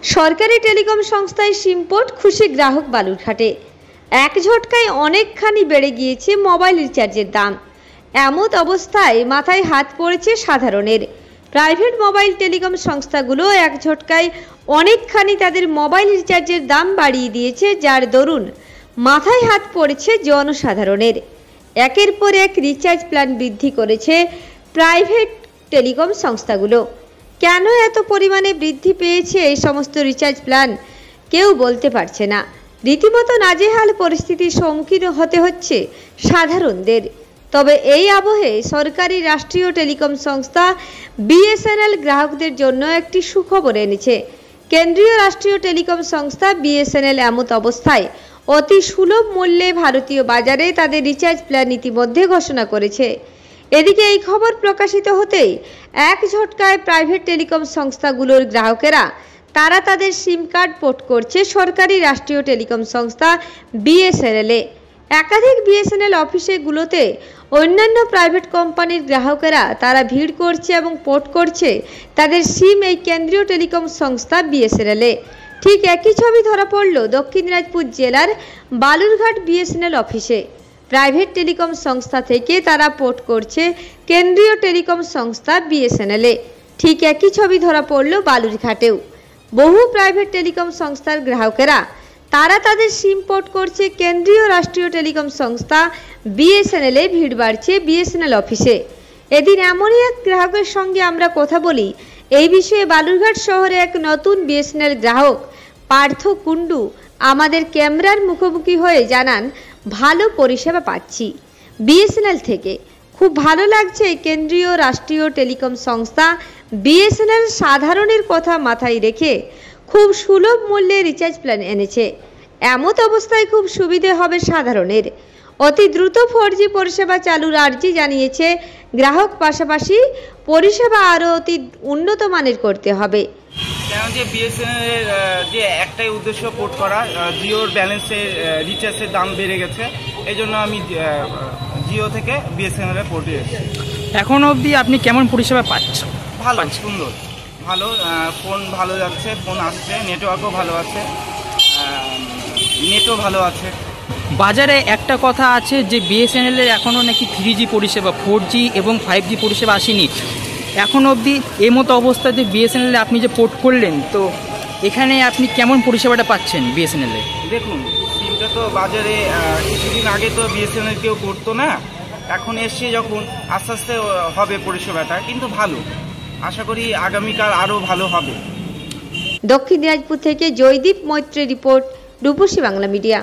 সরকারি টেলিকম সংস্থায় সিম পোর্ট খুশি গ্রাহক বালুরঘাটে। এক ঝটকায় অনেকখানি বেড়ে গিয়েছে মোবাইল রিচার্জের দাম। এমত অবস্থায় মাথায় হাত পড়েছে সাধারণের। প্রাইভেট মোবাইল টেলিকম সংস্থাগুলো এক ঝটকায় অনেকখানি তাদের মোবাইল রিচার্জের দাম বাড়িয়ে দিয়েছে, যার দরুন মাথায় হাত পড়েছে জনসাধারণের। একের পর এক রিচার্জ প্ল্যান বৃদ্ধি করেছে প্রাইভেট টেলিকম সংস্থাগুলো। কেন এত পরিমাণে বৃদ্ধি পেয়েছে এই সমস্ত রিচার্জ প্ল্যান কেউ বলতে পারছে না। রীতিমতো নাজেহাল পরিস্থিতির সম্মুখীন হতে হচ্ছে সাধারণদের। তবে এই আবহে সরকারি রাষ্ট্রীয় টেলিকম সংস্থা বিএসএনএল গ্রাহকদের জন্য একটি সুখবর এনেছে। কেন্দ্রীয় রাষ্ট্রীয় টেলিকম সংস্থা বিএসএনএল এমত অবস্থায় অতি সুলভ মূল্যে ভারতীয় বাজারে তাদের রিচার্জ প্ল্যান ইতিমধ্যে ঘোষণা করেছে। এদিকে এই খবর প্রকাশিত হতেই এক ঝটকায় প্রাইভেট টেলিকম সংস্থাগুলোর গ্রাহকেরা তারা তাদের সিম কার্ড পোর্ট করছে সরকারি রাষ্ট্রীয় টেলিকম সংস্থা বিএসএনএল-এ। একাধিক বিএসএনএল অফিসগুলোতে অন্যান্য প্রাইভেট কোম্পানির গ্রাহকেরা তারা ভিড় করছে এবং পোর্ট করছে তাদের সিম এই কেন্দ্রীয় টেলিকম সংস্থা বিএসএনএল-এ। ঠিক একই ছবি ধরা পড়ল দক্ষিণ দিনাজপুর জেলার বালুরঘাট বিএসএনএল অফিসে। প্রাইভেট টেলিকম সংস্থা থেকে তারা পোর্ট করছে কেন্দ্রীয় টেলিকম সংস্থা বিএসএনএল-এ। ঠিক একই ছবি ধরা পড়ল বালুরঘাটেও। বহু প্রাইভেট টেলিকম সংস্থার গ্রাহকেরা তারা তাদের সিম পোর্ট করছে কেন্দ্রীয় রাষ্ট্রীয় টেলিকম সংস্থা বিএসএনএল-এ। ভিড় বাড়ছে বিএসএনএল অফিসে। এদিন এমনই এক গ্রাহকের সঙ্গে আমরা কথা বলি। এই বিষয়ে বালুরঘাট শহরে এক নতুন বিএসএনএল গ্রাহক পার্থ কুণ্ডু আমাদের ক্যামেরার মুখোমুখি হয়ে জানান, ভালো পরিষেবা পাচ্ছি বিএসএনএল থেকে, খুব ভালো লাগছে। কেন্দ্রীয় রাষ্ট্রীয় টেলিকম সংস্থা বিএসএনএল সাধারণের কথা মাথায় রেখে খুব সুলভ মূল্যে রিচার্জ প্ল্যান এনেছে। এমত অবস্থায় খুব সুবিধে হবে সাধারণের। অতি দ্রুত 4G পরিষেবা চালুর আর্জি জানিয়েছে গ্রাহক। পাশাপাশি পরিষেবা আরও অতি উন্নত মানের করতে হবে। কেন যে বিএসএনএল যে একটাই উদ্দেশ্য পোর্ট করা, জিওর ব্যালেন্সের রিচার্জের দাম বেড়ে গেছে, এই জন্য আমি জিও থেকে বিএসএনএল পোর্টে এসেছি। এখন অবধি আপনি কেমন পরিষেবা পাচ্ছেন? ভালো, সুন্দর, ভালো। ফোন ভালো যাচ্ছে, ফোন আসছে, নেটওয়ার্কও ভালো আছে, নেটও ভালো আছে। বাজারে একটা কথা আছে যে বিএসএনএল-এর এখনও নাকি 3G পরিষেবা, 4G এবং 5G পরিষেবা আসেনি এখন অবধি। এই মতো অবস্থাতে বিএসএনএল আপনি যে পোর্ট করলেন, তো এখানে আপনি কেমন পরিষেবাটা পাচ্ছেন বিএসএনএল-এ? দেখুন, সিমটা তো বাজারে কিছুদিন আগে তো বিএসএনএল কেউ করতো না, এখন এসছে যখন আস্তে আস্তে হবে পরিষেবাটা, কিন্তু ভালো। আশা করি আগামীকাল আরও ভালো হবে। দক্ষিণ দিনাজপুর থেকে জয়দীপ মৈত্রের রিপোর্ট, রূপসী বাংলা মিডিয়া।